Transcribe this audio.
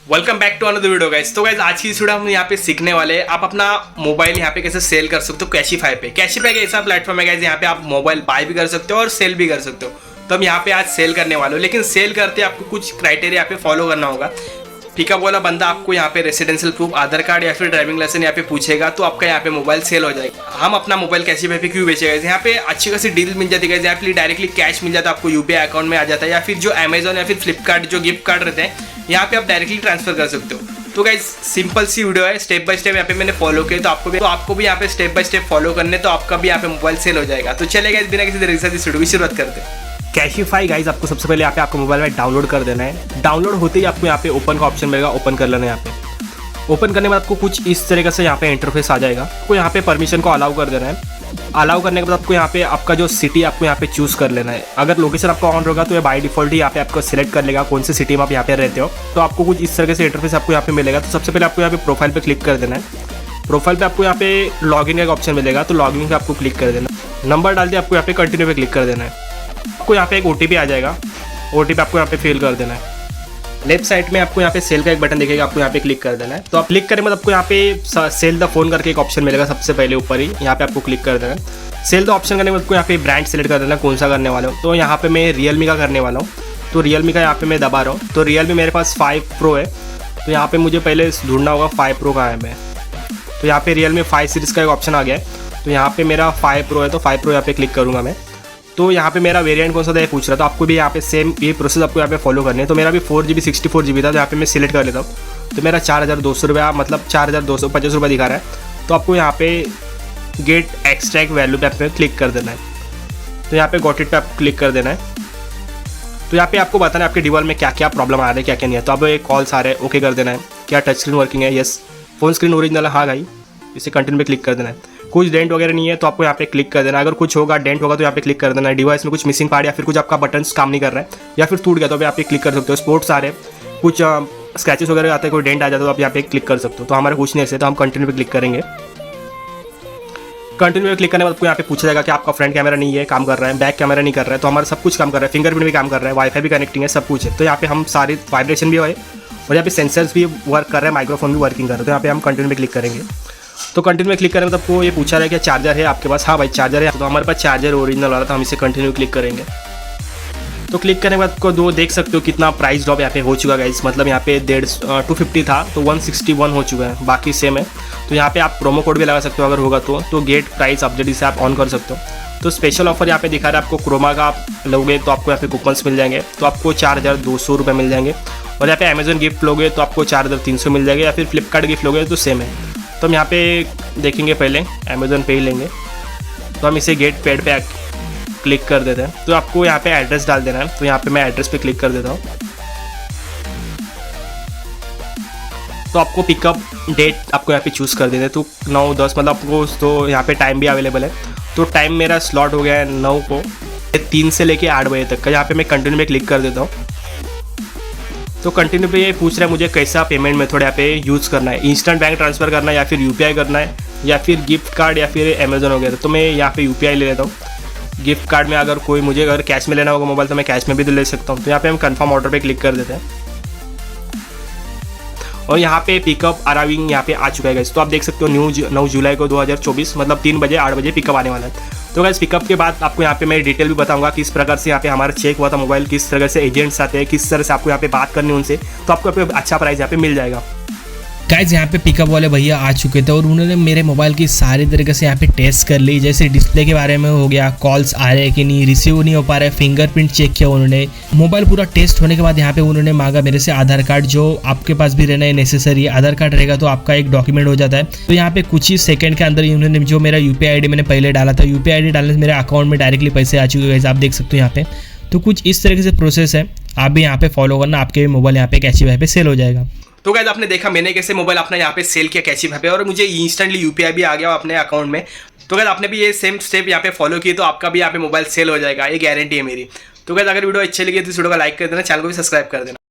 Welcome back to another video guys. तो guys आज की इस वीडियो हम यहाँ पे सीखने वाले हैं आप अपना मोबाइल यहाँ पे कैसे सेल कर सकते हो कैशिफाई पे। कैशिफाई का ऐसा प्लेटफॉर्म है गाइस, यहाँ पे आप मोबाइल बाय भी कर सकते हो और सेल भी कर सकते हो। तो हम यहाँ पे आज सेल करने वाले हो, लेकिन सेल करते आपको कुछ क्राइटेरिया यहाँ पे फॉलो करना होगा। पिकअप वाला बंदा आपको यहाँ पे रेसिडेंशियल प्रूफ, आधार कार्ड या फिर ड्राइविंग लाइसेंस यहाँ पे पूछेगा, तो आपका यहाँ पे मोबाइल सेल हो जाएगा। हम अपना मोबाइल कैशिफाई पे क्यों बेचेगा, यहाँ पे अच्छी खासी डील मिल जाती है, यहाँ पे डायरेक्टली कैश मिल जाता है आपको, यूपीआई अकाउंट में आ जाता है, या फिर जो अमेजॉन या फिर फ्लिपकार्ट जो गिफ्ट कार्ड रहते हैं यहाँ पे आप डायरेक्टली ट्रांसफर कर सकते हो। तो गाइस सिंपल सी वीडियो है, स्टेप बाय स्टेप यहाँ पे मैंने फॉलो किया, तो आपको भी यहाँ पे स्टेप बाय स्टेप फॉलो करने, तो आपका भी यहाँ पे मोबाइल सेल हो जाएगा। तो चलेगा बिना किसी देरी से इस वीडियो की शुरुआत करते हैं। कैशिफाई गाइस आपको सबसे पहले यहाँ पे आपको मोबाइल में डाउनलोड कर देना है। डाउनलोड होते ही आपको यहाँ पे ओपन का ऑप्शन मिलेगा, ओपन कर लेना है। यहाँ पे ओपन करने के बाद आपको कुछ इस तरीके से यहाँ पे इंटरफेस आ जाएगा। आपको यहाँ पे परमिशन को अलाउ कर देना है। अलाउ करने के बाद आपको यहाँ पे आपका जो सिटी आपको यहाँ पे चूज कर लेना है। अगर लोकेशन आपका ऑन होगा तो ये बाय डिफॉल्ट ही यहाँ पे आपको सिलेक्ट कर लेगा कौन सी सिटी में आप यहाँ पे रहते हो। तो आपको कुछ इस तरीके से इंटरफेस आपको यहाँ पे मिलेगा। तो सबसे पहले आपको यहाँ पे प्रोफाइल पे क्लिक कर देना है। प्रोफाइल पे आपको यहाँ पे लॉगिन का एक ऑप्शन मिलेगा, तो लॉगिन पे आपको क्लिक कर देना। नंबर डाल दिया, आपको यहाँ पे कंटिन्यू पे क्लिक कर देना है। आपको यहाँ पे एक ओटीपी आ जाएगा, ओटीपी आपको यहाँ पे फिल कर देना है। लेफ्ट साइड में आपको यहाँ पे सेल का एक बटन दिखेगा, आपको यहाँ पे क्लिक कर देना है। तो आप क्लिक करने के बाद आपको यहाँ पे सेल द फोन करके एक ऑप्शन मिलेगा, सबसे पहले ऊपर ही यहाँ पे आपको क्लिक कर देना है। सेल द ऑप्शन करने के बाद आपको यहाँ पे ब्रांड सेलेक्ट कर देना है, कौन सा करने वाला हूँ। तो यहाँ पे मैं रियलमी का करने वाला हूँ, तो रियलमी का यहाँ पे मैं दबा रहा हूँ। तो रियलमी मेरे पास 5 प्रो है, तो यहाँ पे मुझे पहले ढूंढना होगा 5 प्रो का है मैं। तो यहाँ पे रियलमी 5 सीरीज़ का एक ऑप्शन आ गया है, तो यहाँ पे मेरा 5 प्रो है, तो 5 प्रो यहाँ पे क्लिक करूँगा मैं। तो यहाँ पे मेरा वेरिएंट कौन सा था ये पूछ रहा था, तो आपको भी यहाँ पे सेम ये प्रोसेस आपको यहाँ पे फॉलो करनी है। तो मेरा भी 4GB 64GB था, तो यहाँ पे मैं सिलेक्ट कर लेता हूँ। तो मेरा 4200 रुपया, मतलब 4250 रुपये दिखा रहा है। तो आपको यहाँ पे गेट एक्सट्रैक्ट वैल्यू पे आपको क्लिक कर देना है। तो यहाँ पे गॉट इट पे आप क्लिक कर देना है। तो यहाँ पे आपको बताना है आपके डिवाइस में क्या क्या प्रॉब्लम आ रहा है, क्या क्या नहीं है। तो अब ये कॉल्स आ रहे हैं, ओके कर देना है। क्या टच स्क्रीन वर्किंग है, यस। फोन स्क्रीन ओरिजिनल है, हाँ भाई, इसे कंटिन्यू पे क्लिक कर देना है। कुछ डेंट वगैरह नहीं है तो आपको यहाँ पे क्लिक कर देना है। अगर कुछ होगा डेंट होगा तो यहाँ पे क्लिक कर देना है। डिवाइस में कुछ मिसिंग पार्ट या फिर कुछ आपका बटन्स काम नहीं कर रहा है या फिर टूट गया तो आप यहाँ पे क्लिक कर सकते हो। स्पोर्ट्स आ रहे हैं, कुछ स्क्रैचेस वगैरह आते हैं, कोई डेंट आ जाता है तो आप यहाँ पे क्लिक कर सकते हो। तो हमारे कुछ नहीं ऐसे, तो हम कंटिन्यू पे क्लिक करेंगे। कंटिन्यू पे क्लिक करने के बाद आपको यहाँ पे पूछा जाएगा कि आपका फ्रंट कैमरा नहीं है, काम कर रहा है, बैक कैमरा नहीं कर रहा है। तो हमारा सब कुछ काम कर रहा है, फिंगरप्रिंट भी काम कर रहा है, वाईफाई भी कनेक्टिंग है, सब कुछ है। तो यहाँ पे हम सारे वाइब्रेशन भी है और यहाँ पे सेंसर्स भी वर्क कर रहे हैं, माइक्रोफोन भी वर्किंग कर रहे हैं। तो यहाँ पे हम कंटिन्यू पे क्लिक करेंगे। तो कंटिन्यू में क्लिक करेंगे तो आपको ये पूछा रहा है कि चार्जर है आपके पास, हाँ भाई चार्जर है। तो हमारे पास चार्जर ओरिजिनल वाला था, हम इसे कंटिन्यू क्लिक करेंगे। तो क्लिक करने के बाद आपको दो देख सकते हो कितना प्राइस ड्रॉप यहाँ पे हो चुका है गाइस। मतलब यहाँ पे 250 था तो 161 हो चुका है, बाकी सेम है। तो यहाँ पे आप प्रोमो कोड भी लगा सकते हो अगर होगा तो गेट प्राइस अपडेट इसे आप ऑन कर सकते हो। तो स्पेशल ऑफर यहाँ पे दिखा रहा है आपको, क्रोमा का आप लोगे तो आपको यहाँ पे कूपन्स मिल जाएंगे, तो आपको 4200 रुपये मिल जाएंगे। और यहाँ पे अमेजोन गिफ्ट लोगे तो आपको 4300 मिल जाएगा, या फिर फ्लिपकार्ट गिफ्ट लोगे तो सेम है। तो हम यहाँ पे देखेंगे, पहले अमेजोन पे ही लेंगे। तो हम इसे गेट पेड पे क्लिक कर देते हैं। तो आपको यहाँ पे एड्रेस डाल देना है, तो यहाँ पे मैं एड्रेस पे क्लिक कर देता हूँ। तो आपको पिकअप डेट आपको यहाँ पे चूज़ कर देते हैं, तो 9-10 मतलब आपको, तो यहाँ पे टाइम भी अवेलेबल है। तो टाइम मेरा स्लॉट हो गया है 9 को, 3 से लेके 8 बजे तक का। यहाँ पे मैं कंटिन्यू पे क्लिक कर देता हूँ। तो कंटिन्यू पे ये पूछ रहा है मुझे कैसा पेमेंट मेथड यहाँ पे यूज़ करना है, इंस्टेंट बैंक ट्रांसफ़र करना है या फिर यूपीआई करना है या फिर गिफ्ट कार्ड या फिर अमेजोन वगैरह। तो मैं यहाँ पे यूपीआई ले लेता हूँ। गिफ्ट कार्ड में अगर मुझे कैश में लेना होगा मोबाइल तो मैं कैश में भी ले सकता हूँ। तो यहाँ पे हम कंफर्म ऑर्डर पे क्लिक कर देते हैं और यहाँ पे पिकअप अराइविंग यहाँ पे आ चुका है गाइस। तो आप देख सकते हो 9 जुलाई को 2024, मतलब 3 बजे 8 बजे पिकअप आने वाला है। तो गाइस पिकअप के बाद आपको यहाँ पे मैं डिटेल भी बताऊंगा किस प्रकार से यहाँ पे हमारा चेक हुआ था मोबाइल, किस तरह से एजेंट्स आते हैं, किस तरह से आपको यहाँ पे बात करनी उनसे, तो आपको यहाँ पे अच्छा प्राइस यहाँ पे मिल जाएगा। गाइज यहाँ पे पिकअप वाले भैया आ चुके थे और उन्होंने मेरे मोबाइल की सारी तरीके से यहाँ पे टेस्ट कर ली। जैसे डिस्प्ले के बारे में हो गया, कॉल्स आ रहे हैं कि नहीं, रिसीव नहीं हो पा रहा है, फिंगरप्रिंट चेक किया उन्होंने। मोबाइल पूरा टेस्ट होने के बाद यहाँ पे उन्होंने मांगा मेरे से आधार कार्ड, जो आपके पास भी रहना है नेसेसरी है। आधार कार्ड रहेगा तो आपका एक डॉक्यूमेंट हो जाता है। तो यहाँ पे कुछ ही सेकंड के अंदर उन्होंने जो मेरा यूपीआई आईडी मैंने पहले डाला था, यूपीआई आईडी डालने से मेरे अकाउंट में डायरेक्टली पैसे आ चुके हैं, आप देख सकते हो यहाँ पे। तो कुछ इस तरीके से प्रोसेस है, आप भी यहाँ पे फॉलो करना, आपके मोबाइल यहाँ पे कैशिफाई पे सेल हो जाएगा। तो गाइस आपने देखा मैंने कैसे मोबाइल अपना यहाँ पे सेल किया कैशिफाई पे, और मुझे इंस्टेंटली यूपीआई भी आ गया अपने अकाउंट में। तो गाइस आपने भी ये सेम स्टेप यहाँ पे फॉलो किए तो आपका भी यहाँ पे मोबाइल सेल हो जाएगा, ये गारंटी है मेरी। तो गाइस अगर वीडियो अच्छी लगी तो इस वीडियो को लाइक कर देना, चैनल को भी सब्सक्राइब कर देना।